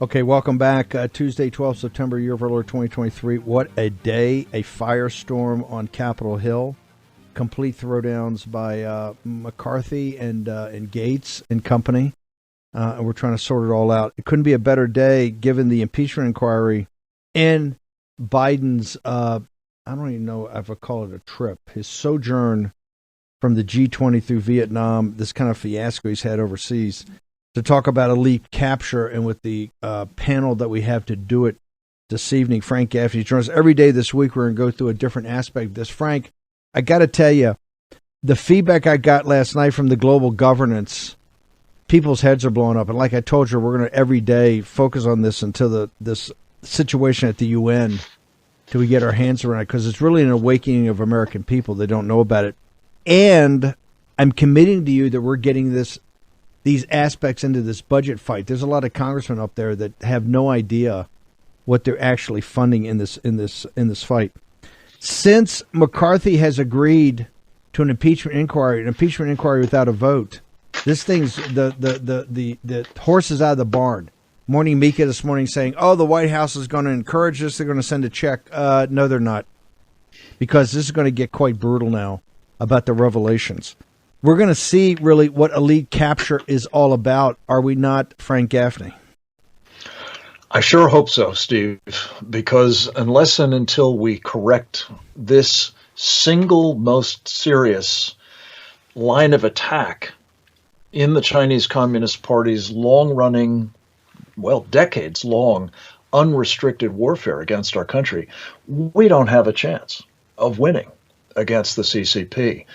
Okay, welcome back. Tuesday, 12th September, year of our Lord 2023. What a day. A firestorm on Capitol Hill. Complete throwdowns by McCarthy and Gates and company. And we're trying to sort it all out. It couldn't be a better day given the impeachment inquiry and Biden's, I don't even know if I call it a trip, his sojourn from the G20 through Vietnam, this kind of fiasco he's had overseas, to talk about elite capture, and with the panel that we have to do it this evening, Frank Gaffney joins us every day this week. We're going to go through a different aspect of this. Frank, I got to tell you, the feedback I got last night from the global governance, people's heads are blowing up. And like I told you, we're going to every day focus on this until this situation at the UN, till we get our hands around it, because it's really an awakening of American people. They don't know about it. And I'm committing to you that we're getting these aspects into this budget fight. There's a lot of congressmen up there that have no idea what they're actually funding in this fight. Since McCarthy has agreed to an impeachment inquiry without a vote, this thing's the horse is out of the barn. Morning Mika this morning saying, "Oh, the White House is going to encourage this. They're going to send a check." No, they're not, because this is going to get quite brutal now about the revelations. We're going to see really what elite capture is all about, are we not, Frank Gaffney? I sure hope so, Steve, because unless and until we correct this single most serious line of attack in the Chinese Communist Party's long-running, decades-long, unrestricted warfare against our country, we don't have a chance of winning against the CCP.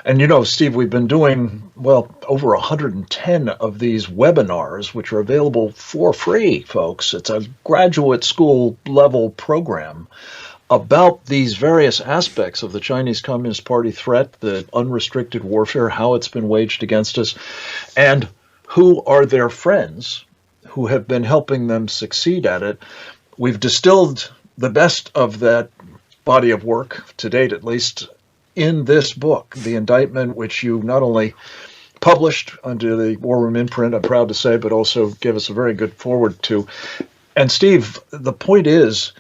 And Steve, we've been doing, over 110 of these webinars, which are available for free, folks. It's a graduate school level program about these various aspects of the Chinese Communist Party threat, the unrestricted warfare, how it's been waged against us, and who are their friends who have been helping them succeed at it. We've distilled the best of that body of work, to date at least, in this book, The Indictment, which you not only published under the WarRoom imprint, I'm proud to say, but also gave us a very good forward to. And Steve, the point is,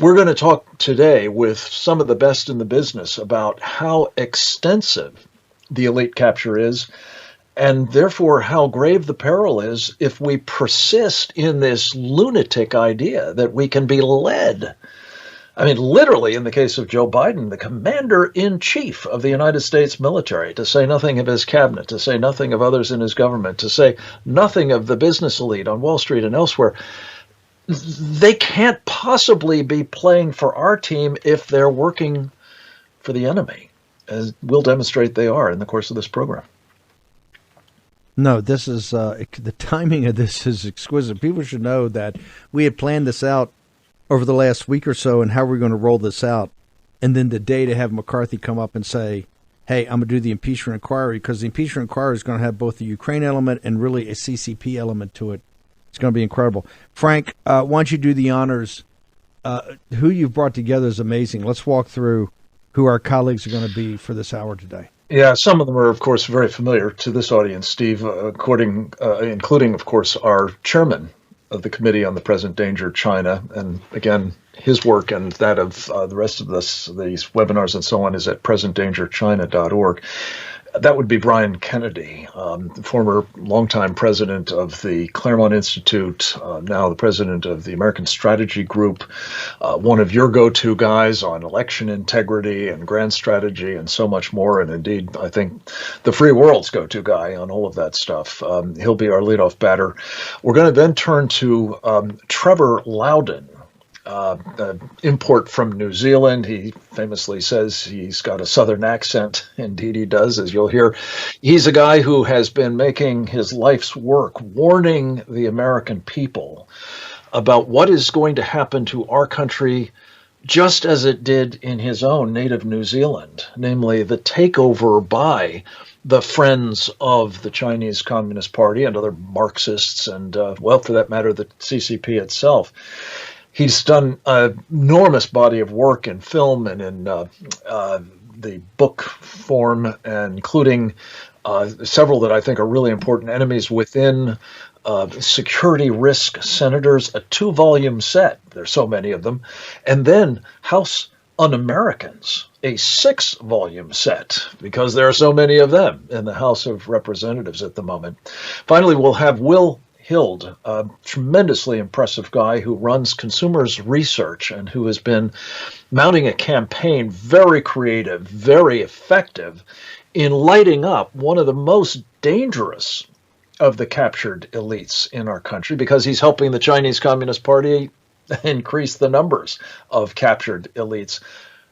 we're going to talk today with some of the best in the business about how extensive the elite capture is, and therefore how grave the peril is if we persist in this lunatic idea that we can be led. I mean, literally, in the case of Joe Biden, the commander-in-chief of the United States military, to say nothing of his cabinet, to say nothing of others in his government, to say nothing of the business elite on Wall Street and elsewhere, they can't possibly be playing for our team if they're working for the enemy, as we'll demonstrate they are in the course of this program. No, this is the timing of this is exquisite. People should know that we had planned this out over the last week or so, and how we're going to roll this out. And then the day to have McCarthy come up and say, hey, I'm going to do the impeachment inquiry, because the impeachment inquiry is going to have both the Ukraine element and really a CCP element to it. It's going to be incredible. Frank, why don't you do the honors? Who you've brought together is amazing. Let's walk through who our colleagues are going to be for this hour today. Yeah, some of them are, of course, very familiar to this audience, Steve, including, of course, our chairman of the Committee on the Present Danger, China. And again, his work and that of the rest of these webinars and so on is at presentdangerchina.org. That would be Brian Kennedy, former longtime president of the Claremont Institute, now the president of the American Strategy Group, one of your go-to guys on election integrity and grand strategy and so much more. And indeed, I think the free world's go-to guy on all of that stuff. He'll be our leadoff batter. We're going to then turn to Trevor Loudon. Import from New Zealand. He famously says he's got a southern accent. Indeed he does, as you'll hear. He's a guy who has been making his life's work warning the American people about what is going to happen to our country, just as it did in his own native New Zealand, namely the takeover by the friends of the Chinese Communist Party and other Marxists and, for that matter, the CCP itself. He's done an enormous body of work in film and in the book form, and including several that I think are really important: Enemies Within, security risk senators, a 2-volume set. There's so many of them. And then House Un-Americans, a 6-volume set, because there are so many of them in the House of Representatives at the moment. Finally, we'll have Will Hild, a tremendously impressive guy who runs consumers research and who has been mounting a campaign, very creative, very effective, in lighting up one of the most dangerous of the captured elites in our country, because he's helping the Chinese Communist Party increase the numbers of captured elites.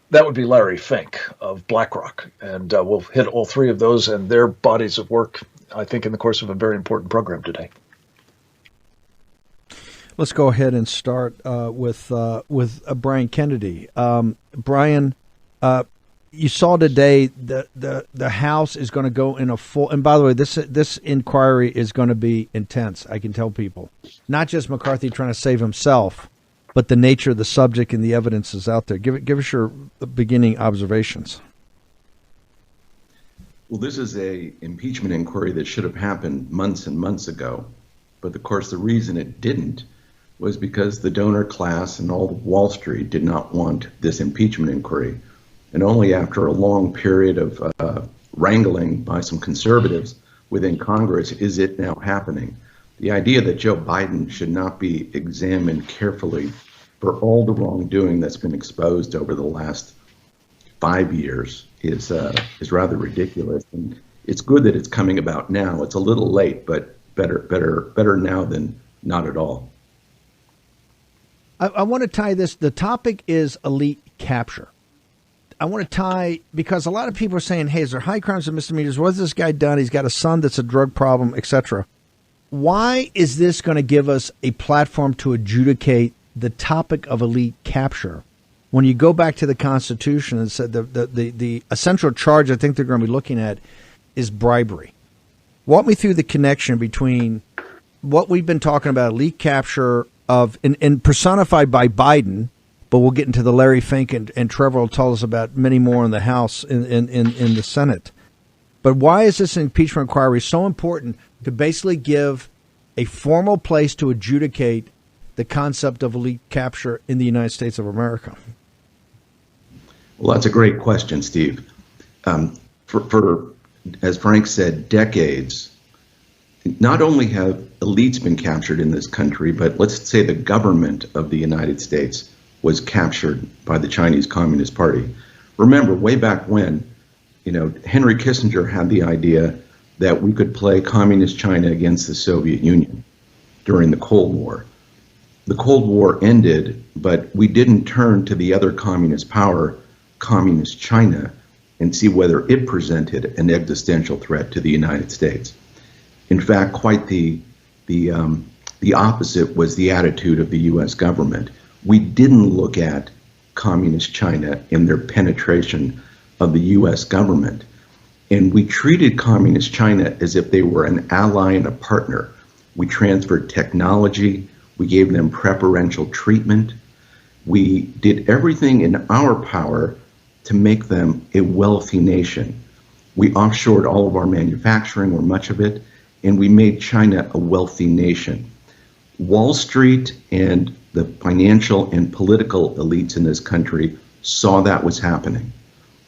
That would be Larry Fink of BlackRock. And we'll hit all three of those and their bodies of work, I think, in the course of a very important program today. Let's go ahead and start with Brian Kennedy. Brian, you saw today the House is going to go in a full. And by the way, this inquiry is going to be intense. I can tell people, not just McCarthy trying to save himself, but the nature of the subject and the evidence is out there. Give us your beginning observations. Well, this is a impeachment inquiry that should have happened months and months ago, but of course the reason it didn't was because the donor class and all of Wall Street did not want this impeachment inquiry. And only after a long period of wrangling by some conservatives within Congress is it now happening. The idea that Joe Biden should not be examined carefully for all the wrongdoing that's been exposed over the last 5 years is rather ridiculous. And it's good that it's coming about now. It's a little late, but better now than not at all. I want to tie this. The topic is elite capture. I want to tie, because a lot of people are saying, hey, is there high crimes and misdemeanors? What's this guy done? He's got a son that's a drug problem, etc. Why is this going to give us a platform to adjudicate the topic of elite capture? When you go back to the Constitution and said the essential charge I think they're going to be looking at is bribery. Walk me through the connection between what we've been talking about, elite capture of, and personified by Biden, but we'll get into the Larry Fink and Trevor will tell us about many more in the House, in the Senate. But why is this impeachment inquiry so important to basically give a formal place to adjudicate the concept of elite capture in the United States of America? Well, that's a great question, Steve. For as Frank said, decades, not only have elites been captured in this country, but let's say the government of the United States was captured by the Chinese Communist Party. Remember, way back when, Henry Kissinger had the idea that we could play communist China against the Soviet Union during the Cold War. The Cold War ended, but we didn't turn to the other communist power, communist China, and see whether it presented an existential threat to the United States. In fact, quite the opposite was the attitude of the U.S. government. We didn't look at communist China and their penetration of the U.S. government. And we treated communist China as if they were an ally and a partner. We transferred technology. We gave them preferential treatment. We did everything in our power to make them a wealthy nation. We offshored all of our manufacturing, or much of it, and we made China a wealthy nation. Wall Street and the financial and political elites in this country saw that was happening.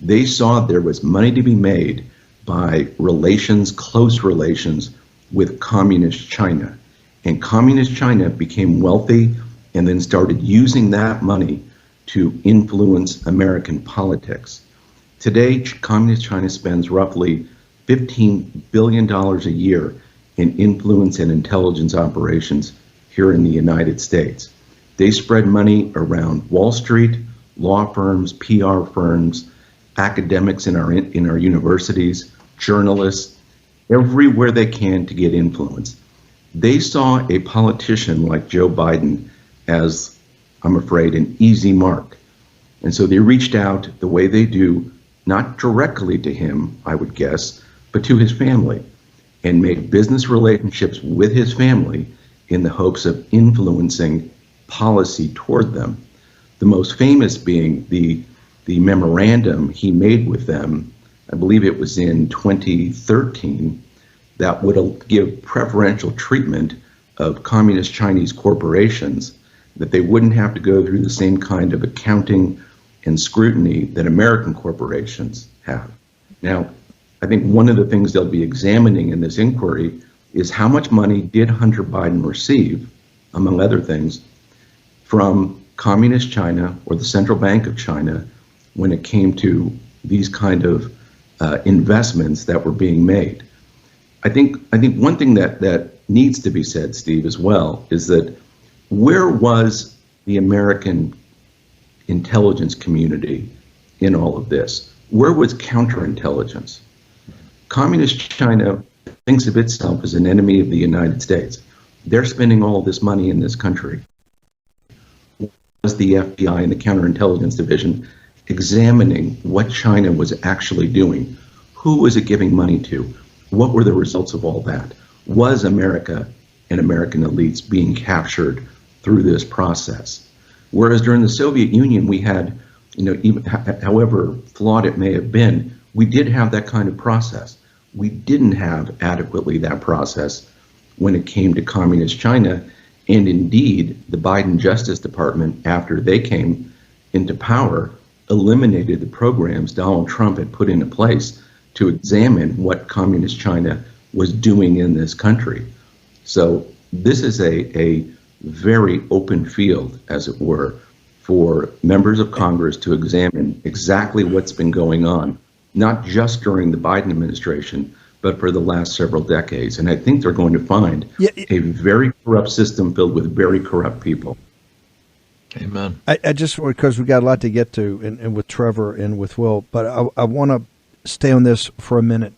They saw there was money to be made by relations, close relations with communist China. And communist China became wealthy and then started using that money to influence American politics. Today, communist China spends roughly $15 billion a year in influence and intelligence operations here in the United States. They spread money around Wall Street, law firms, PR firms, academics in our universities, journalists, everywhere they can to get influence. They saw a politician like Joe Biden as, I'm afraid, an easy mark. And so they reached out the way they do, not directly to him, I would guess, but to his family, and made business relationships with his family in the hopes of influencing policy toward them. The most famous being the memorandum he made with them, I believe it was in 2013, that would give preferential treatment of communist Chinese corporations, that they wouldn't have to go through the same kind of accounting and scrutiny that American corporations have. Now, I think one of the things they'll be examining in this inquiry is how much money did Hunter Biden receive, among other things, from communist China or the Central Bank of China when it came to these kind of investments that were being made. I think one thing that needs to be said, Steve, as well, is that where was the American intelligence community in all of this? Where was counterintelligence? Communist China thinks of itself as an enemy of the United States. They're spending all this money in this country. Was the FBI and the counterintelligence division examining what China was actually doing? Who was it giving money to? What were the results of all that? Was America and American elites being captured through this process? Whereas during the Soviet Union, we had, even however flawed it may have been, we did have that kind of process. We didn't have adequately that process when it came to communist China. And indeed, the Biden Justice Department, after they came into power, eliminated the programs Donald Trump had put into place to examine what communist China was doing in this country. So this is a very open field, as it were, for members of Congress to examine exactly what's been going on, not just during the Biden administration, but for the last several decades. And I think they're going to find a very corrupt system filled with very corrupt people. Amen. I just, because we got a lot to get to, and with Trevor and with Will, but I want to stay on this for a minute.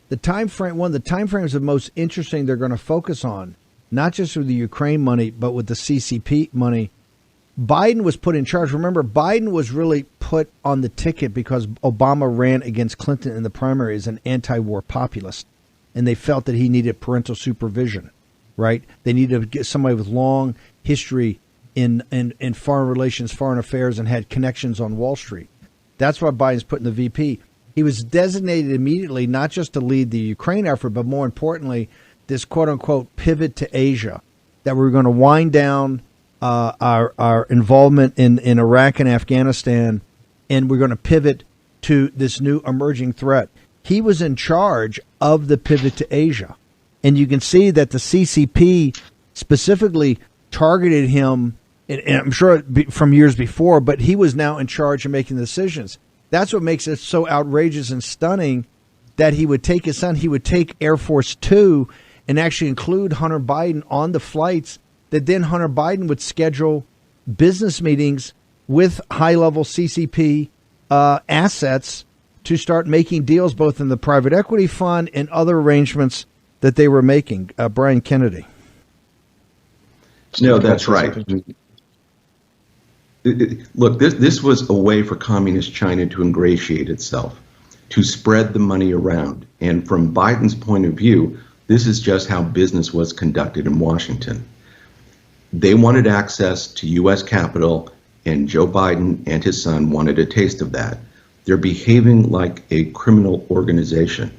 The time frame, one of the time frames the most interesting they're going to focus on, not just with the Ukraine money, but with the CCP money. Biden was put in charge. Remember, Biden was really put on the ticket because Obama ran against Clinton in the primary as an anti-war populist, and they felt that he needed parental supervision, right? They needed to get somebody with long history in foreign relations, foreign affairs, and had connections on Wall Street. That's why Biden's put in the VP. He was designated immediately not just to lead the Ukraine effort, but more importantly, this quote-unquote pivot to Asia, that we're going to wind down our involvement in Iraq and Afghanistan, and we're going to pivot to this new emerging threat. He was in charge of the pivot to Asia. And you can see that the CCP specifically targeted him, and I'm sure from years before, but he was now in charge of making the decisions. That's what makes it so outrageous and stunning that he would take his son, he would take Air Force Two and actually include Hunter Biden on the flights, that then Hunter Biden would schedule business meetings with high-level CCP assets to start making deals both in the private equity fund and other arrangements that they were making. Brian Kennedy. No, that's right. Look, this was a way for communist China to ingratiate itself, to spread the money around. And from Biden's point of view, this is just how business was conducted in Washington. They wanted access to U.S. capital, and Joe Biden and his son wanted a taste of that. They're behaving like a criminal organization,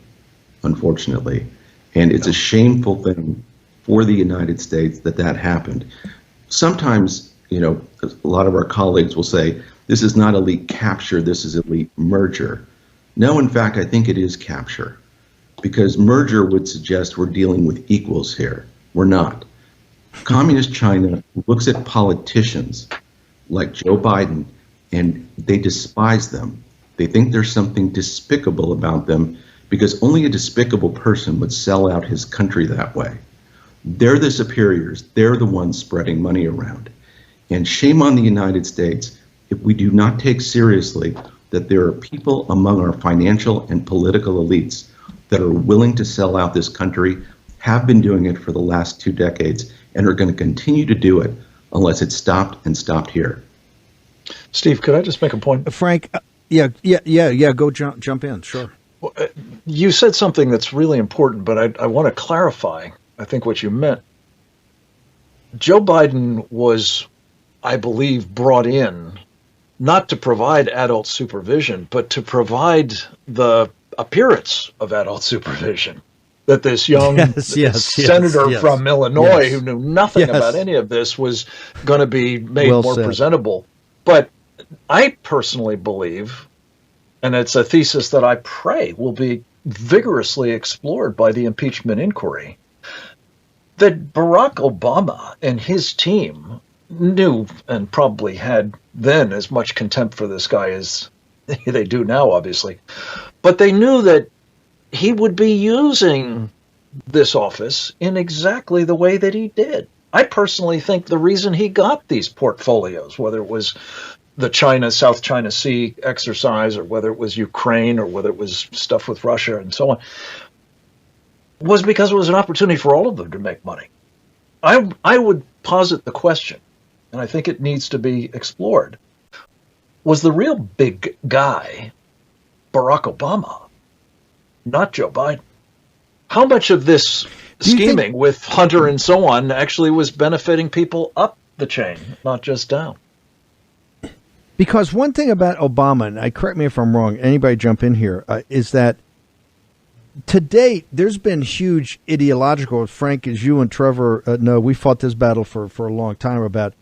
unfortunately. And it's a shameful thing for the United States that happened. Sometimes, a lot of our colleagues will say, this is not elite capture, this is elite merger. No, in fact, I think it is capture, because merger would suggest we're dealing with equals here. We're not. Communist China looks at politicians like Joe Biden, and they despise them. They think there's something despicable about them, because only a despicable person would sell out his country that way. They're the superiors. They're the ones spreading money around. And shame on the United States if we do not take seriously that there are people among our financial and political elites that are willing to sell out this country, have been doing it for the last 2 decades, and are going to continue to do it unless it's stopped, and stopped here. Steve, could I just make a point? Frank, yeah, go jump in, sure. Well, you said something that's really important, but I want to clarify, I think, what you meant. Joe Biden was, I believe, brought in not to provide adult supervision, but to provide the appearance of adult supervision. that this young senator from Illinois who knew nothing about any of this was going to be made more presentable. But I personally believe, and it's a thesis that I pray will be vigorously explored by the impeachment inquiry, that Barack Obama and his team knew and probably had then as much contempt for this guy as they do now, obviously. But they knew that he would be using this office in exactly the way that he did. I personally think the reason he got these portfolios, whether it was the South China Sea exercise or whether it was Ukraine or whether it was stuff with Russia and so on, was because it was an opportunity for all of them to make money. I would posit the question, and I think it needs to be explored. Was the real big guy Barack Obama, not Joe Biden? How much of this scheming with Hunter and so on actually was benefiting people up the chain, not just down? Because one thing about Obama, and correct me if I'm wrong, anybody jump in here, is that to date, there's been huge ideological, Frank, as you and Trevor know, we fought this battle for a long time about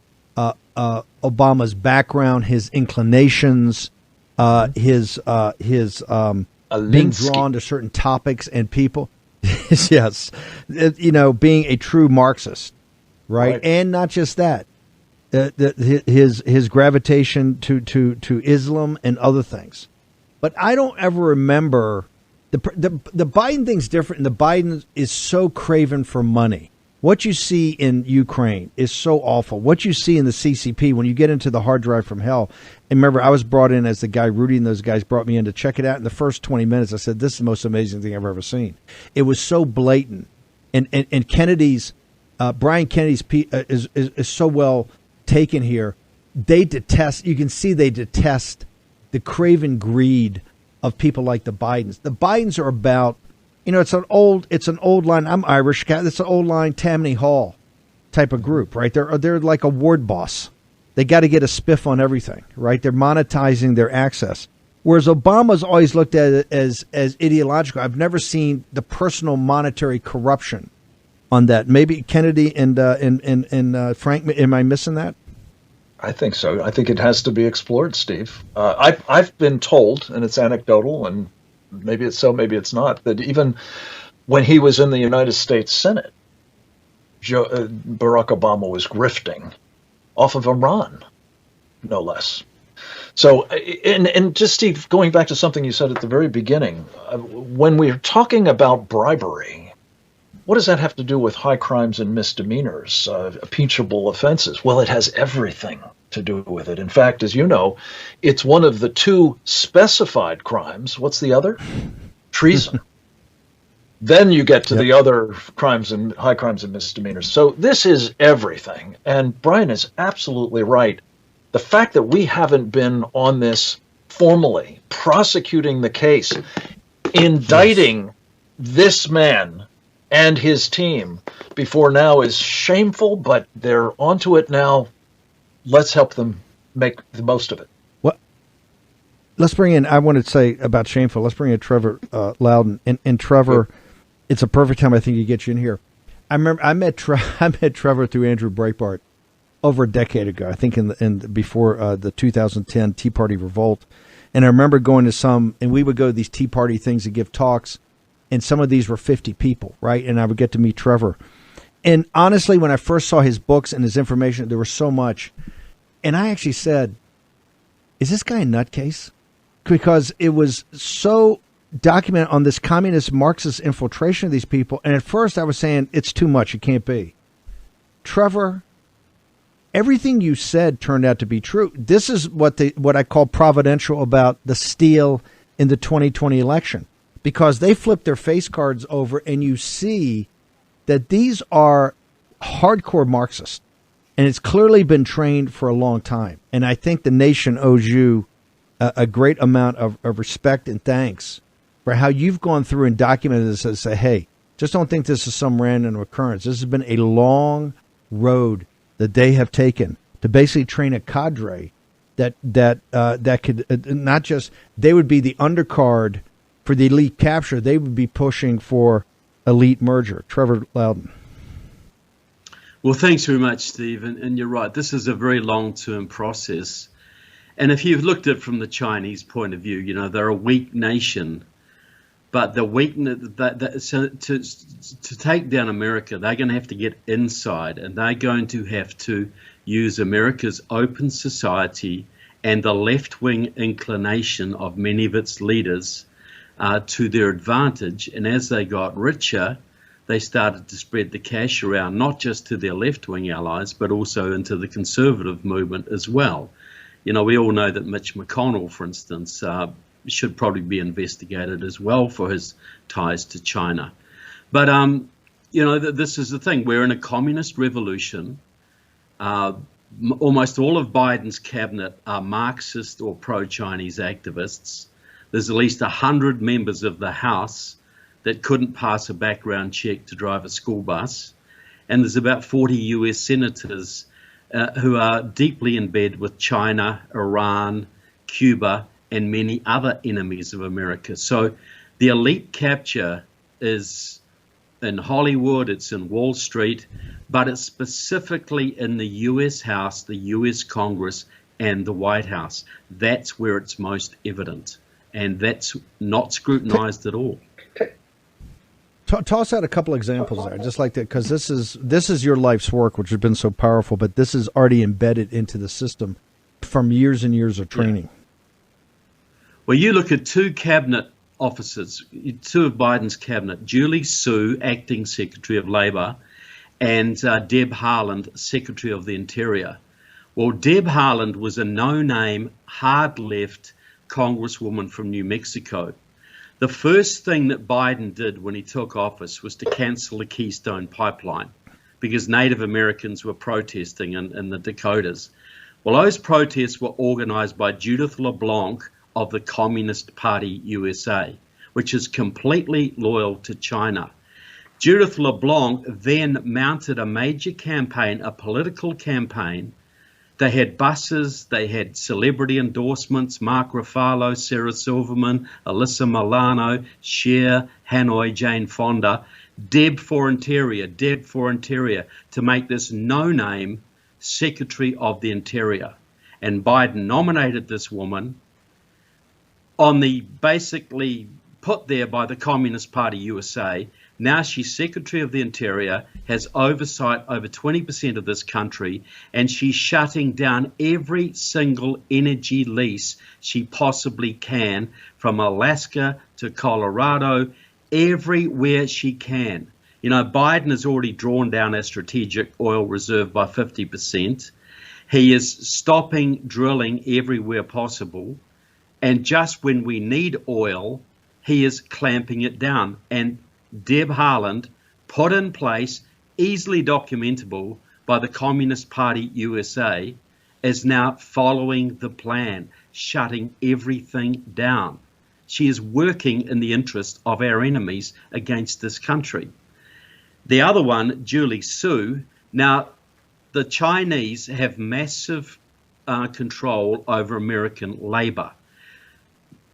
Obama's background, his inclinations, his being drawn to certain topics and people. Yes. Being a true Marxist, right? And not just that. His gravitation to Islam and other things. But I don't ever remember the Biden thing's different, and the Biden is so craven for money. What you see in Ukraine is so awful. What you see in the CCP, when you get into the hard drive from hell, and remember, I was brought in as the guy, Rudy and those guys brought me in to check it out. In the first 20 minutes, I said, this is the most amazing thing I've ever seen. It was so blatant. And Kennedy's, Brian Kennedy's is so well taken here. They detest, you can see they detest the craven greed of people like the Bidens. The Bidens are about, it's an old line. I'm Irish. It's an old line Tammany Hall type of group, right? They're like a ward boss. They got to get a spiff on everything, right? They're monetizing their access. Whereas Obama's always looked at it as ideological. I've never seen the personal monetary corruption on that. Maybe Kennedy and Frank, am I missing that? I think so. I think it has to be explored, Steve. I've been told, and it's anecdotal, and maybe it's so, maybe it's not, that even when he was in the United States Senate, Barack Obama was grifting off of Iran, no less. So, and just, Steve, going back to something you said at the very beginning, when we're talking about bribery, what does that have to do with high crimes and misdemeanors, impeachable offenses? Well, it has everything to do with it. In fact, as you know, it's one of the two specified crimes. What's the other? Treason. Then you get to the other crimes and high crimes and misdemeanors. So this is everything. And Brian is absolutely right. The fact that we haven't been on this formally, prosecuting the case, indicting this man and his team before now is shameful, but they're onto it now. Let's help them make the most of it. Well, let's bring in, I want to say about shameful, let's bring in Trevor Loudon. And Trevor, it's a perfect time, I think, to get you in here. I remember I met Trevor through Andrew Breitbart over a decade ago, I think before the 2010 Tea Party revolt. And I remember going to and we would go to these Tea Party things and give talks. And some of these were 50 people, right? And I would get to meet Trevor. And honestly, when I first saw his books and his information, there was so much. And I actually said, is this guy a nutcase? Because it was so documented on this communist Marxist infiltration of these people. And at first I was saying, it's too much. It can't be. Trevor, everything you said turned out to be true. This is what I call providential about the steal in the 2020 election. Because they flip their face cards over and you see that these are hardcore Marxists. And it's clearly been trained for a long time. And I think the nation owes you a great amount of respect and thanks for how you've gone through and documented this and say, hey, just don't think this is some random occurrence. This has been a long road that they have taken to basically train a cadre that could not just, they would be the undercard for the elite capture. They would be pushing for elite merger. Trevor Loudon. Well, thanks very much, Steve. And you're right. This is a very long-term process. And if you've looked at it from the Chinese point of view, you know, they're a weak nation. But the weakness so to take down America, they're going to have to get inside, and they're going to have to use America's open society and the left-wing inclination of many of its leaders to their advantage. And as they got richer, they started to spread the cash around, not just to their left-wing allies, but also into the conservative movement as well. You know, we all know that Mitch McConnell, for instance, should probably be investigated as well for his ties to China. But, you know, this is the thing. We're in a communist revolution. Almost all of Biden's cabinet are Marxist or pro-Chinese activists. There's at least 100 members of the House that couldn't pass a background check to drive a school bus. And there's about 40 US senators who are deeply in bed with China, Iran, Cuba, and many other enemies of America. So the elite capture is in Hollywood, it's in Wall Street, but it's specifically in the US House, the US Congress, and the White House. That's where it's most evident, and that's not scrutinized at all. Toss out a couple examples there. I just like that, because this is your life's work, which has been so powerful, but this is already embedded into the system from years and years of training. Yeah. Well, you look at two cabinet officers, two of Biden's cabinet, Julie Su, acting Secretary of Labor, and Deb Haaland, Secretary of the Interior. Well, Deb Haaland was a no-name, hard-left congresswoman from New Mexico. The first thing that Biden did when he took office was to cancel the Keystone Pipeline because Native Americans were protesting in the Dakotas. Well, those protests were organized by Judith LeBlanc of the Communist Party USA, which is completely loyal to China. Judith LeBlanc then mounted a major campaign, a political campaign. They had buses, they had celebrity endorsements, Mark Ruffalo, Sarah Silverman, Alyssa Milano, Cher, Hanoi, Jane Fonda, Deb for Interior, to make this no-name Secretary of the Interior. And Biden nominated this woman on the basically put there by the Communist Party USA. Now she's Secretary of the Interior, has oversight over 20% of this country, and she's shutting down every single energy lease she possibly can, from Alaska to Colorado, everywhere she can. You know, Biden has already drawn down our strategic oil reserve by 50%. He is stopping drilling everywhere possible. And just when we need oil, he is clamping it down. And Deb Haaland, put in place, easily documentable by the Communist Party USA, is now following the plan, shutting everything down. She is working in the interest of our enemies against this country. The other one, Julie Su. Now, the Chinese have massive control over American labor.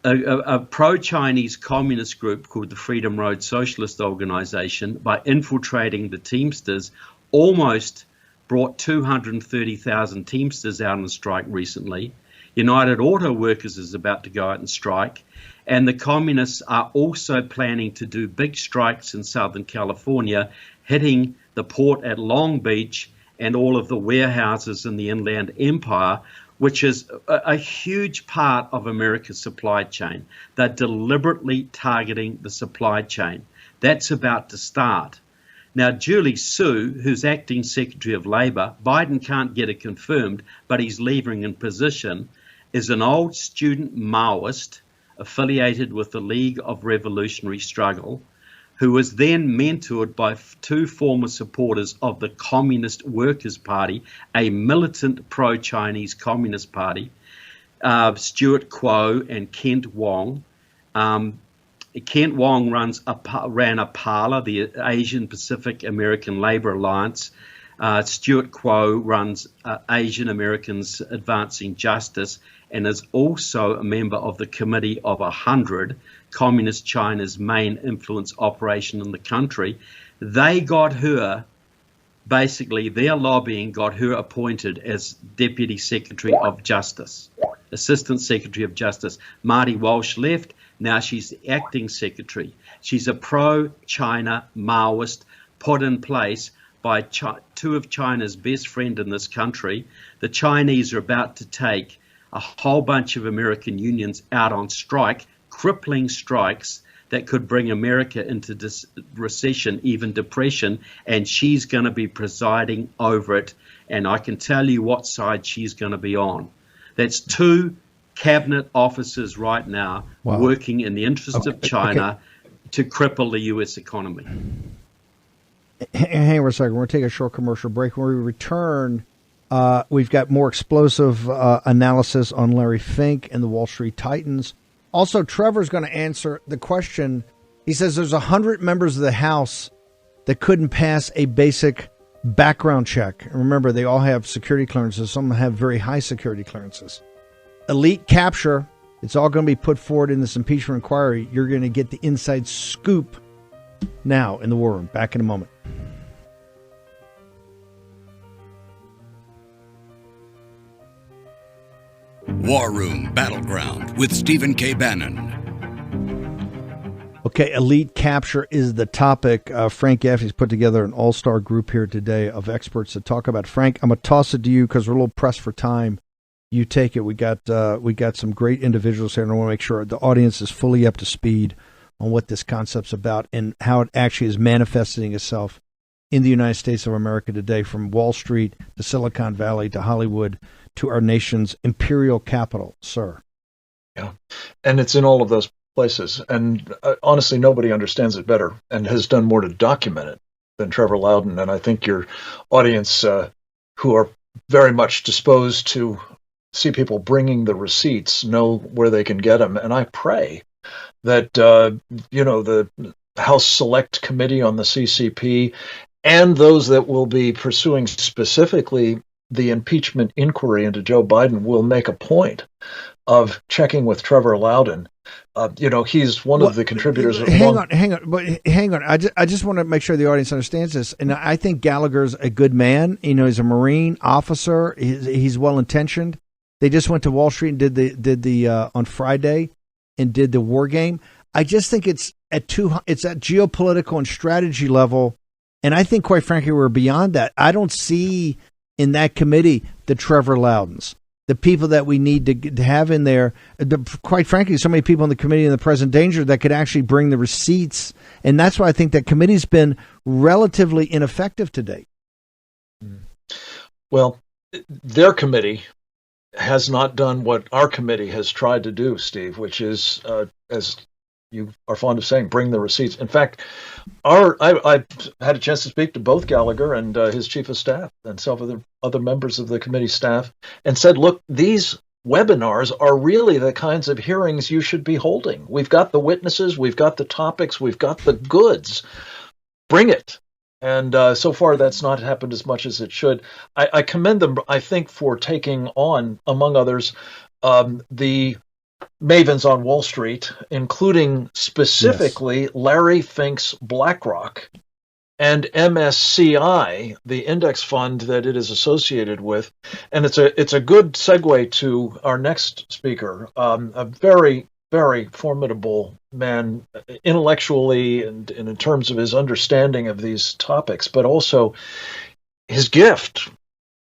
A pro-Chinese communist group called the Freedom Road Socialist Organization, by infiltrating the Teamsters, almost brought 230,000 Teamsters out on strike recently. United Auto Workers is about to go out and strike. And the communists are also planning to do big strikes in Southern California, hitting the port at Long Beach and all of the warehouses in the Inland Empire, which is a huge part of America's supply chain. They're deliberately targeting the supply chain. That's about to start. Now, Julie Su, who's acting Secretary of Labor, Biden can't get it confirmed, but he's leaving in position, is an old student Maoist affiliated with the League of Revolutionary Struggle, who was then mentored by two former supporters of the Communist Workers' Party, a militant pro-Chinese Communist Party, Stuart Kuo and Kent Wong. Kent Wong ran APALA, the Asian Pacific American Labor Alliance. Stuart Kuo runs Asian Americans Advancing Justice, and is also a member of the Committee of 100 Communist China's main influence operation in the country. They got her, basically their lobbying got her appointed as Deputy Secretary of Justice, Assistant Secretary of Justice. Marty Walsh left. Now she's the acting secretary. She's a pro-China Maoist put in place by two of China's best friends in this country. The Chinese are about to take a whole bunch of American unions out on strike, crippling strikes that could bring America into recession, even depression, and she's going to be presiding over it. And I can tell you what side she's going to be on. That's two cabinet officers right now working in the interest of China to cripple the U.S. economy. Hang on a second. We're going to take a short commercial break. When we return, we've got more explosive analysis on Larry Fink and the Wall Street Titans. Also, Trevor's going to answer the question. He says there's 100 members of the House that couldn't pass a basic background check. And remember, they all have security clearances. Some have very high security clearances. Elite capture. It's all going to be put forward in this impeachment inquiry. You're going to get the inside scoop now in the War Room. Back in a moment. War Room Battleground with Stephen K. Bannon. Okay, elite capture is the topic. Frank Gaffney's put together an all-star group here today of experts to talk about. Frank, I'm going to toss it to you because we're a little pressed for time. You take it. We got some great individuals here, and I want to make sure the audience is fully up to speed on what this concept's about and how it actually is manifesting itself in the United States of America today, from Wall Street to Silicon Valley to Hollywood to our nation's imperial capital, sir. Yeah, and it's in all of those places. And honestly, nobody understands it better and has done more to document it than Trevor Loudon. And I think your audience, who are very much disposed to see people bringing the receipts, know where they can get them. And I pray that, the House Select Committee on the CCP and those that will be pursuing specifically the impeachment inquiry into Joe Biden will make a point of checking with Trevor Loudon. He's one of the contributors. Hang on. I just want to make sure the audience understands this. And I think Gallagher's a good man. He's a Marine officer. He's well intentioned. They just went to Wall Street and did the on Friday and did the war game. I just think it's at geopolitical and strategy level. And I think, quite frankly, we're beyond that. I don't see in that committee the Trevor Loudons, the people that we need to have in there. Quite frankly, so many people in the committee in the present danger that could actually bring the receipts. And that's why I think that committee's been relatively ineffective to date. Well, their committee has not done what our committee has tried to do, Steve, which is, as you are fond of saying, bring the receipts. In fact, I had a chance to speak to both Gallagher and his chief of staff and some of the other members of the committee staff and said, look, these webinars are really the kinds of hearings you should be holding. We've got the witnesses, we've got the topics, we've got the goods. Bring it. And so far, that's not happened as much as it should. I commend them, I think, for taking on, among others, the mavens on Wall Street, including specifically Larry Fink's BlackRock and MSCI, the index fund that it is associated with. And it's a good segue to our next speaker, a very, very formidable man intellectually and in terms of his understanding of these topics, but also his gift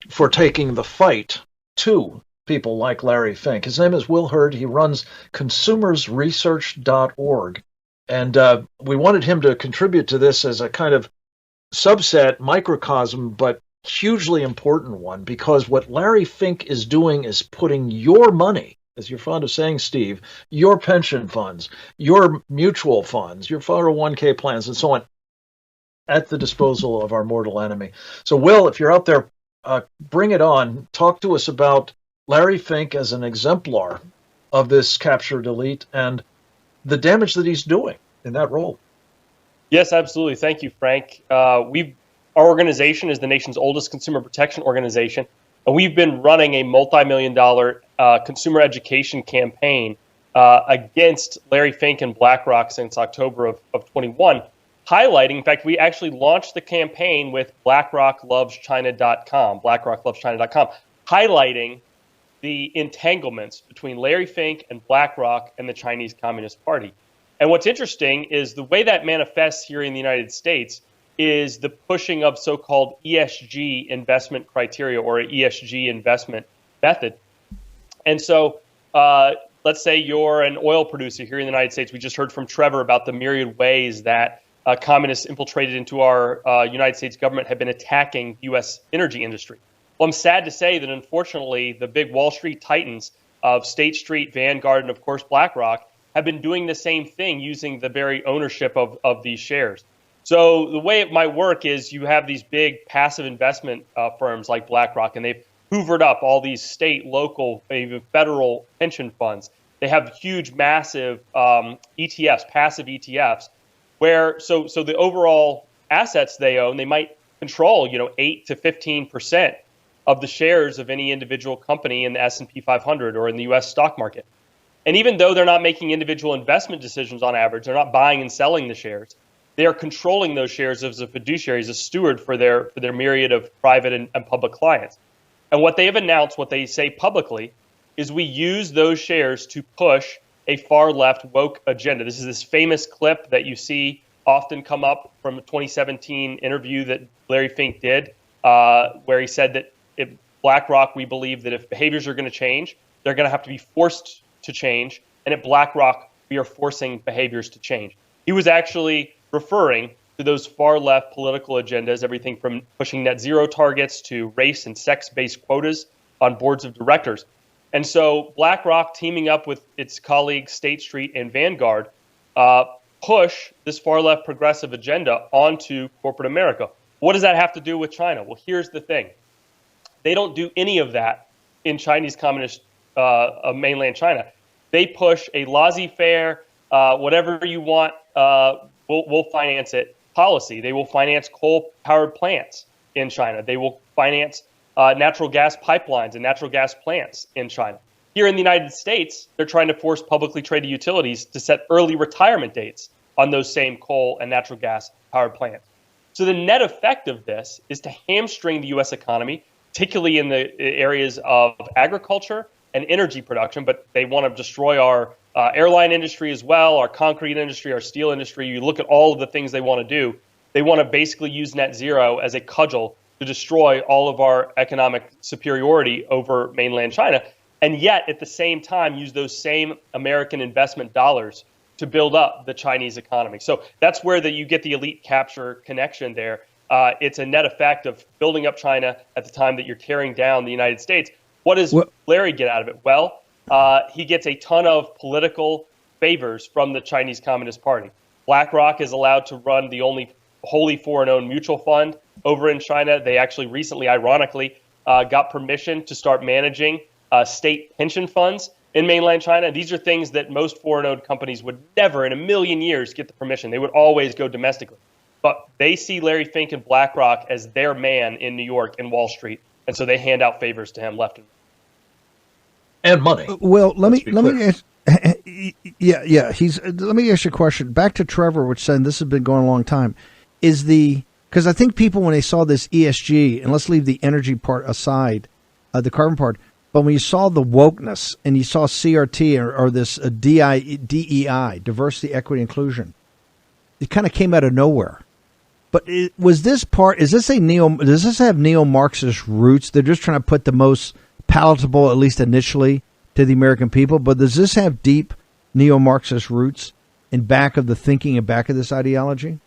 for taking the fight to people like Larry Fink. His name is Will Hurd. He runs consumersresearch.org. And we wanted him to contribute to this as a kind of subset, microcosm, but hugely important one, because what Larry Fink is doing is putting your money, as you're fond of saying, Steve, your pension funds, your mutual funds, your 401k plans, and so on, at the disposal of our mortal enemy. So, Will, if you're out there, bring it on. Talk to us about Larry Fink as an exemplar of this capture delete and the damage that he's doing in that role. Yes, absolutely. Thank you, Frank. Our organization is the nation's oldest consumer protection organization, and we've been running a multi-million-dollar consumer education campaign against Larry Fink and BlackRock since October of 21, highlighting, in fact, we actually launched the campaign with BlackRockLovesChina.com, highlighting the entanglements between Larry Fink and BlackRock and the Chinese Communist Party. And what's interesting is the way that manifests here in the United States is the pushing of so-called ESG investment criteria or an ESG investment method. And so let's say you're an oil producer here in the United States. We just heard from Trevor about the myriad ways that communists infiltrated into our United States government have been attacking U.S. energy industry. Well, I'm sad to say that, unfortunately, the big Wall Street titans of State Street, Vanguard, and, of course, BlackRock have been doing the same thing using the very ownership of these shares. So the way it might work is you have these big passive investment firms like BlackRock, and they've hoovered up all these state, local, even federal pension funds. They have huge, massive ETFs, passive ETFs, where so the overall assets they own, they might control 8 to 15% of the shares of any individual company in the S&P 500 or in the U.S. stock market. And even though they're not making individual investment decisions on average, they're not buying and selling the shares, they are controlling those shares as a fiduciary, as a steward for their myriad of private and public clients. And what they have announced, what they say publicly, is we use those shares to push a far left woke agenda. This is this famous clip that you see often come up from a 2017 interview that Larry Fink did, where he said that if BlackRock, we believe that if behaviors are going to change, they're going to have to be forced to change. And at BlackRock, we are forcing behaviors to change. He was actually referring to those far left political agendas, everything from pushing net zero targets to race and sex-based quotas on boards of directors. And so BlackRock, teaming up with its colleagues State Street and Vanguard, push this far left progressive agenda onto corporate America. What does that have to do with China? Well, here's the thing. They don't do any of that in Chinese Communist mainland China. They push a laissez-faire, whatever you want, we'll finance it policy. They will finance coal-powered plants in China. They will finance natural gas pipelines and natural gas plants in China. Here in the United States, they're trying to force publicly traded utilities to set early retirement dates on those same coal and natural gas powered plants. So the net effect of this is to hamstring the U.S. economy, particularly in the areas of agriculture and energy production, but they want to destroy our airline industry as well, our concrete industry, our steel industry. You look at all of the things they want to do. They want to basically use net zero as a cudgel to destroy all of our economic superiority over mainland China, and yet at the same time use those same American investment dollars to build up the Chinese economy. So that's where you get the elite capture connection there. It's a net effect of building up China at the time that you're tearing down the United States. What does Larry get out of it? Well, he gets a ton of political favors from the Chinese Communist Party. BlackRock is allowed to run the only wholly foreign-owned mutual fund over in China. They actually recently, ironically, got permission to start managing state pension funds in mainland China. These are things that most foreign-owned companies would never in a million years get the permission. They would always go domestically. But they see Larry Fink and BlackRock as their man in New York and Wall Street, and so they hand out favors to him left and right. And money. Well, let me ask, let me ask you a question. Back to Trevor, which said this has been going a long time. Because I think people, when they saw this ESG, and let's leave the energy part aside, the carbon part, but when you saw the wokeness and you saw CRT or this DEI, diversity, equity, inclusion, it kind of came out of nowhere. But does this have neo-Marxist roots? They're just trying to put the most palatable, at least initially, to the American people. But does this have deep neo-Marxist roots in back of the thinking and back of this ideology?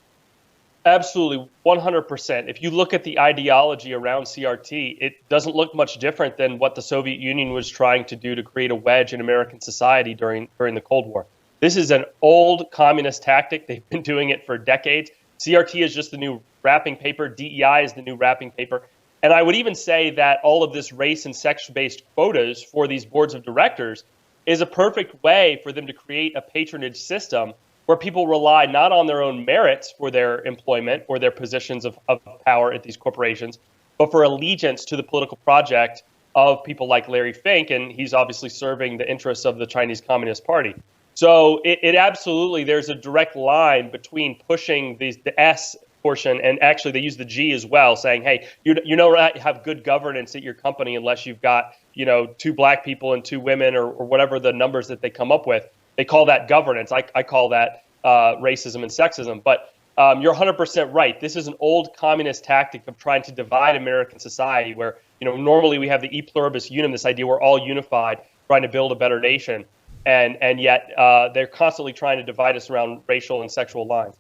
Absolutely, 100%. If you look at the ideology around CRT, it doesn't look much different than what the Soviet Union was trying to do to create a wedge in American society during the Cold War. This is an old communist tactic. They've been doing it for decades. CRT is just the new wrapping paper. DEI is the new wrapping paper. And I would even say that all of this race and sex-based quotas for these boards of directors is a perfect way for them to create a patronage system where people rely not on their own merits for their employment or their positions of power at these corporations, but for allegiance to the political project of people like Larry Fink, and he's obviously serving the interests of the Chinese Communist Party. So it absolutely, there's a direct line between pushing the S portion, and actually they use the G as well, saying, hey, you don't have good governance at your company unless you've got 2 black people and 2 women or whatever the numbers that they come up with. They call that governance. I call that racism and sexism. But you're 100% right. This is an old communist tactic of trying to divide American society, where normally we have the e pluribus unum, this idea we're all unified, trying to build a better nation, and yet they're constantly trying to divide us around racial and sexual lines.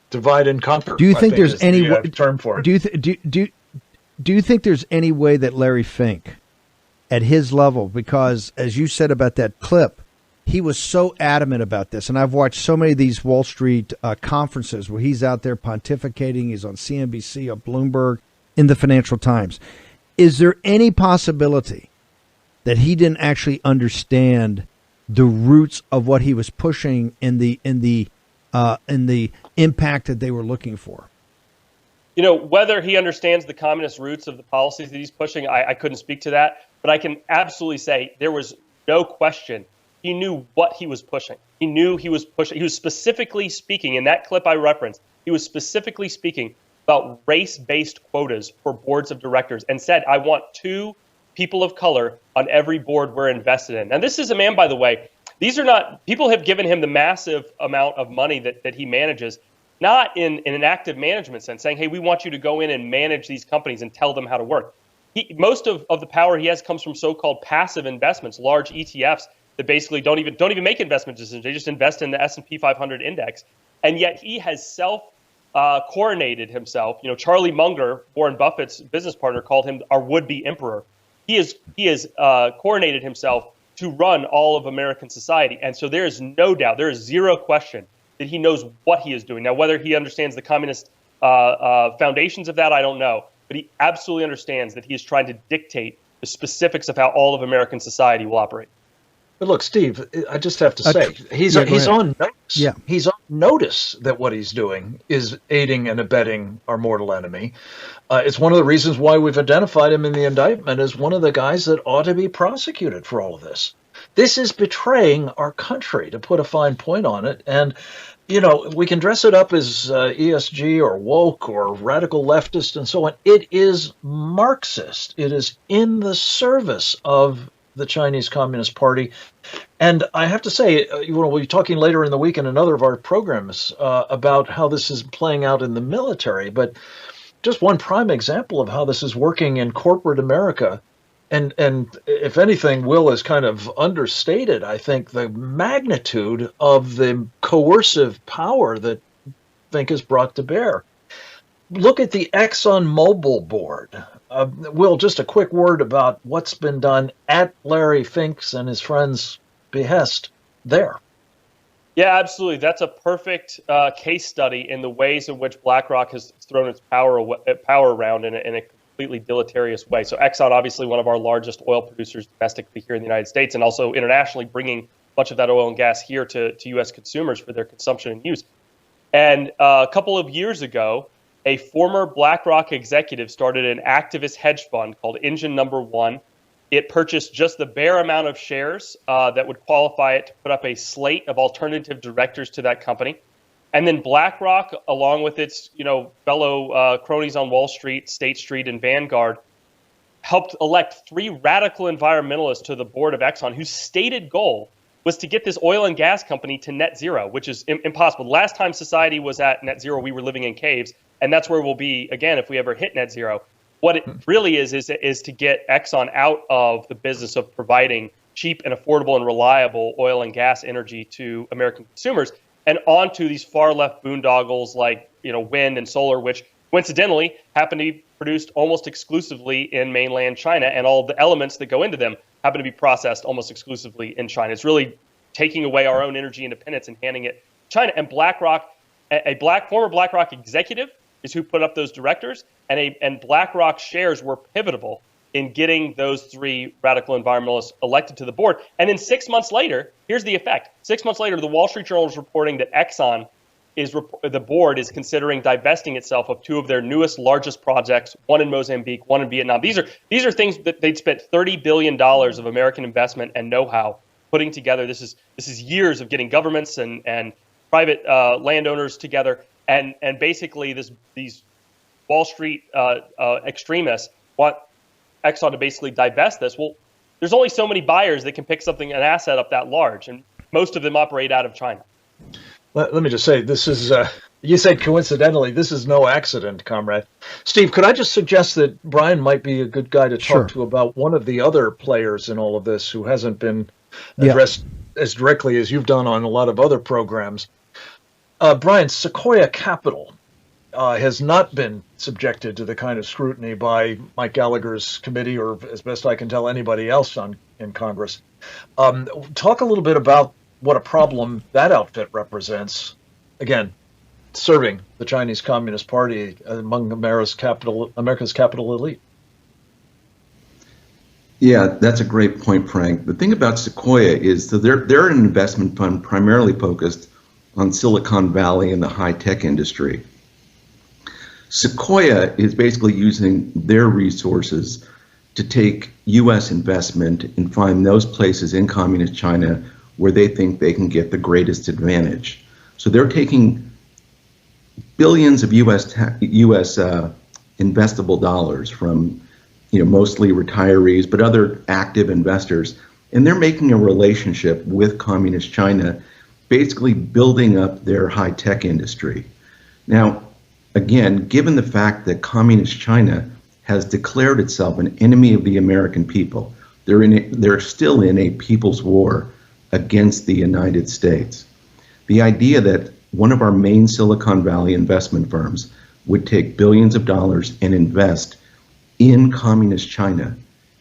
Divide and conquer. Do you think there's any term for it? Do you think there's any way that Larry Fink, at his level, because as you said about that clip, he was so adamant about this, and I've watched so many of these Wall Street conferences where he's out there pontificating. He's on CNBC, on Bloomberg, in the Financial Times. Is there any possibility that he didn't actually understand the roots of what he was pushing in the impact that they were looking for? Whether he understands the communist roots of the policies that he's pushing, I couldn't speak to that. But I can absolutely say there was no question. He knew what he was pushing. He knew he was pushing. He was specifically speaking, in that clip I referenced, he was specifically speaking about race-based quotas for boards of directors, and said, I want 2 people of color on every board we're invested in. And this is a man, by the way, these are not, people have given him the massive amount of money that he manages, not in an active management sense, saying, hey, we want you to go in and manage these companies and tell them how to work. Most of the power he has comes from so-called passive investments, large ETFs that basically don't even make investment decisions. They just invest in the S&P 500 index. And yet he has self-coronated himself. Charlie Munger, Warren Buffett's business partner, called him our would-be emperor. He has coronated himself to run all of American society. And so there is no doubt, there is zero question that he knows what he is doing. Now, whether he understands the communist foundations of that, I don't know. But he absolutely understands that he is trying to dictate the specifics of how all of American society will operate. But look, Steve, I just have to say, he's on notice. Yeah. He's on notice that what he's doing is aiding and abetting our mortal enemy. It's one of the reasons why we've identified him in the indictment as one of the guys that ought to be prosecuted for all of this. This is betraying our country, to put a fine point on it. And, we can dress it up as ESG or woke or radical leftist and so on. It is Marxist. It is in the service of the Chinese Communist Party. And I have to say, we'll be talking later in the week in another of our programs about how this is playing out in the military. But just one prime example of how this is working in corporate America. And if anything, Will has kind of understated, I think, the magnitude of the coercive power that Fink has brought to bear. Look at the ExxonMobil board. Will, just a quick word about what's been done at Larry Fink's and his friends' behest there. Yeah, absolutely. That's a perfect case study in the ways in which BlackRock has thrown its power around in a completely deleterious way. So Exxon, obviously one of our largest oil producers domestically here in the United States, and also internationally, bringing much of that oil and gas here to U.S. consumers for their consumption and use. And a couple of years ago, a former BlackRock executive started an activist hedge fund called Engine Number One. It purchased just the bare amount of shares that would qualify it to put up a slate of alternative directors to that company. And then BlackRock, along with its fellow cronies on Wall Street, State Street, and Vanguard, helped elect 3 radical environmentalists to the board of Exxon, whose stated goal was to get this oil and gas company to net zero, which is impossible. The last time society was at net zero, we were living in caves, and that's where we'll be again if we ever hit net zero. What it really is to get Exxon out of the business of providing cheap and affordable and reliable oil and gas energy to American consumers, and onto these far left boondoggles like wind and solar, which coincidentally happen to be produced almost exclusively in mainland China, and all the elements that go into them happen to be processed almost exclusively in China. It's really taking away our own energy independence and handing it to China. And BlackRock, former BlackRock executive, is who put up those directors, and BlackRock shares were pivotal in getting those 3 radical environmentalists elected to the board. And then 6 months later, here's the effect. 6 months later, the Wall Street Journal is reporting that Exxon the board is considering divesting itself of two of their newest, largest projects, one in Mozambique, one in Vietnam. These are things that they'd spent $30 billion of American investment and know-how putting together. This is years of getting governments and private landowners together, and basically these Wall Street extremists want Exxon to basically divest this. Well, there's only so many buyers that can pick an asset up that large, and most of them operate out of China. Let me just say, this is, you said coincidentally, this is no accident, comrade. Steve, could I just suggest that Brian might be a good guy to talk to about one of the other players in all of this who hasn't been addressed as directly as you've done on a lot of other programs. Brian, Sequoia Capital has not been subjected to the kind of scrutiny by Mike Gallagher's committee, or as best I can tell, anybody else in Congress. Talk a little bit about what a problem that outfit represents, again, serving the Chinese Communist Party among America's capital elite. Yeah, that's a great point, Frank. The thing about Sequoia is that they're an investment fund primarily focused on Silicon Valley and the high-tech industry. Sequoia is basically using their resources to take U.S. investment and find those places in communist China where they think they can get the greatest advantage. So they're taking billions of U.S. investable dollars from, mostly retirees, but other active investors, and they're making a relationship with communist China, basically building up their high-tech industry. Now, again, given the fact that communist China has declared itself an enemy of the American people, they're still in a people's war against the United States. The idea that one of our main Silicon Valley investment firms would take billions of dollars and invest in communist China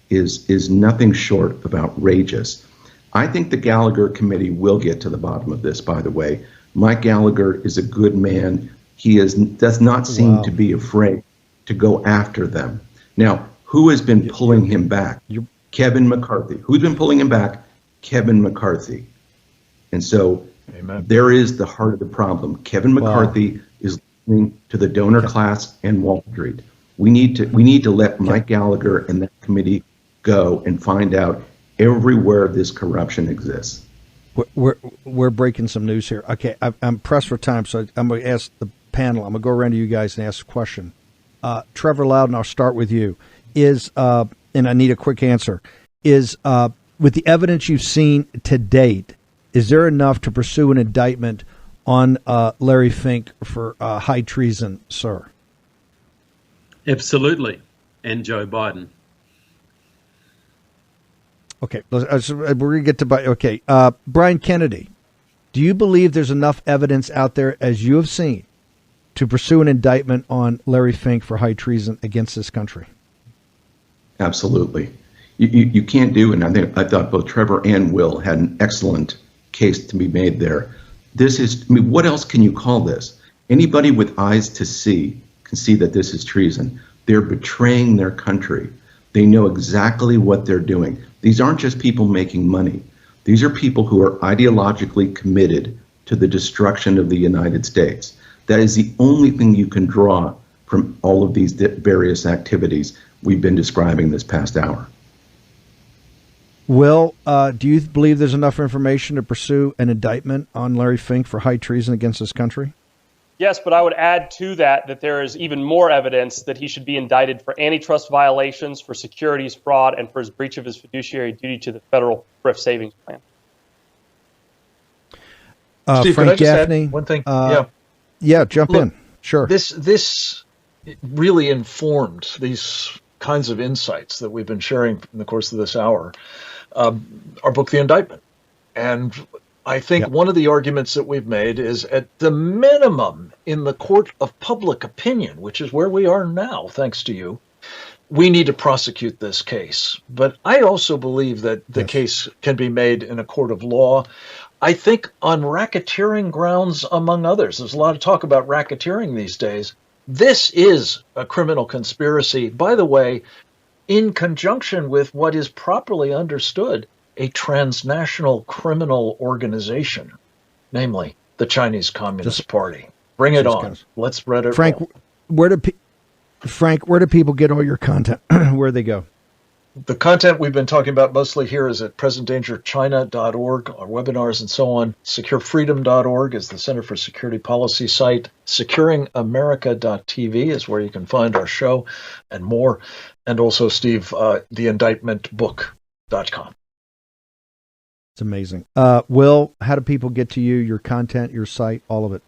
is nothing short of outrageous. I think the Gallagher Committee will get to the bottom of this, by the way. Mike Gallagher is a good man. He does not seem to be afraid to go after them. Now, who has been pulling him back? Kevin McCarthy. Who's been pulling him back? Kevin McCarthy. And so there is the heart of the problem. Kevin McCarthy is listening to the donor class and Wall Street. We need to let Mike Gallagher and that committee go and find out everywhere this corruption exists. We're breaking some news here. Okay, I'm pressed for time, so I'm going to ask the panel. I'm going to go around to you guys and ask a question. Trevor Loudon, I'll start with you. And I need a quick answer, with the evidence you've seen to date, is there enough to pursue an indictment on Larry Fink for high treason, sir? Absolutely. And Joe Biden. Okay, we're going to get to Brian Kennedy, do you believe there's enough evidence out there, as you have seen, to pursue an indictment on Larry Fink for high treason against this country? Absolutely. You can't do, and I thought both Trevor and Will had an excellent case to be made there. What else can you call this? Anybody with eyes to see can see that this is treason. They're betraying their country. They know exactly what they're doing. These aren't just people making money. These are people who are ideologically committed to the destruction of the United States. That is the only thing you can draw from all of these various activities we've been describing this past hour. Will, do you believe there's enough information to pursue an indictment on Larry Fink for high treason against this country? Yes, but I would add to that there is even more evidence that he should be indicted for antitrust violations, for securities fraud, and for his breach of his fiduciary duty to the federal thrift savings plan. Steve, Frank Gaffney, one thing? Jump in. Sure. This really informed these kinds of insights that we've been sharing in the course of this hour. Our book, The Indictment. And I think one of the arguments that we've made is, at the minimum, in the court of public opinion, which is where we are now, thanks to you, we need to prosecute this case. But I also believe that the case can be made in a court of law. I think on racketeering grounds, among others. There's a lot of talk about racketeering these days. This is a criminal conspiracy, by the way, in conjunction with what is properly understood a transnational criminal organization, namely the Chinese Communist Party. Bring it on. Let's spread it. Frank, where do people get all your content? Where do they go? The content we've been talking about mostly here is at presentdangerchina.org, our webinars and so on. Securefreedom.org is the Center for Security Policy site. Securingamerica.tv is where you can find our show and more. And also, Steve, theindictmentbook.com. It's amazing. Will, how do people get to you, your content, your site, all of it?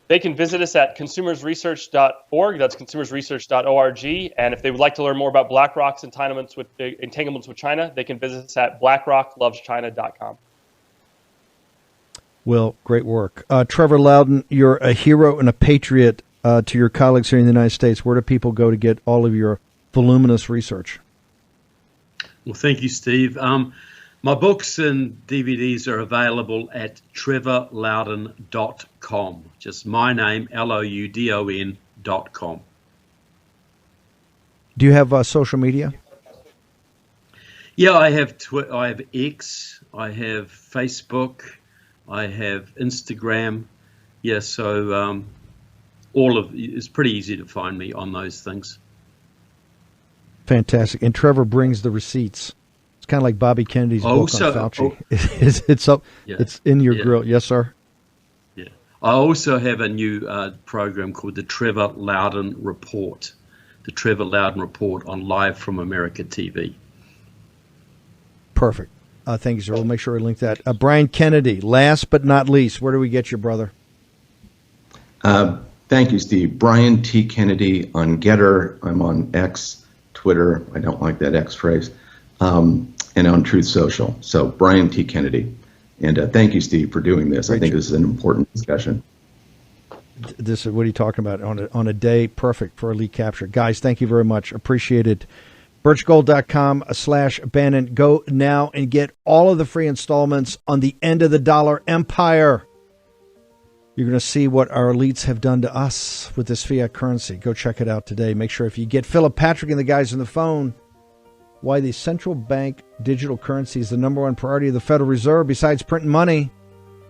They can visit us at consumersresearch.org. That's consumersresearch.org. And if they would like to learn more about BlackRock's entanglements with China, they can visit us at blackrockloveschina.com. Will, great work. Trevor Loudon, you're a hero and a patriot to your colleagues here in the United States. Where do people go to get all of your voluminous research? Well, thank you, Steve. My books and DVDs are available at trevorloudon.com. Just my name, Loudon.com. Do you have social media? Yeah, I have I have X, I have Facebook, I have Instagram. Yeah, so it's pretty easy to find me on those things. Fantastic. And Trevor brings the receipts. It's kind of like Bobby Kennedy's book on Fauci. It's in your grill. Yes, sir? Yeah. I also have a new program called the Trevor Loudon Report. The Trevor Loudon Report on Live from America TV. Perfect. Thank you, sir. We'll make sure we link that. Brian Kennedy, last but not least, where do we get you, brother? Thank you, Steve. Brian T. Kennedy on Getter. I'm on X, Twitter. I don't like that X phrase. And on Truth Social. So Brian T. Kennedy. And thank you, Steve, for doing this. I think this is an important discussion. This is what are you talking about on a day perfect for elite capture. Guys, thank you very much. Appreciate it. birchgold.com/Bannon. Go now and get all of the free installments on the End of the Dollar Empire. You're going to see what our elites have done to us with this fiat currency. Go check it out today. Make sure if you get Philip Patrick and the guys on the phone, why the central bank digital currency is the number one priority of the Federal Reserve besides printing money,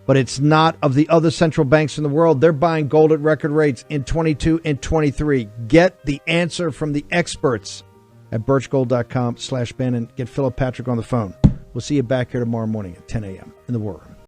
but it's not of the other central banks in the world. They're buying gold at record rates in 22 and 23. Get the answer from the experts at birchgold.com/Bannon. Get Philip Patrick on the phone. We'll see you back here tomorrow morning at 10 a.m. in the War Room.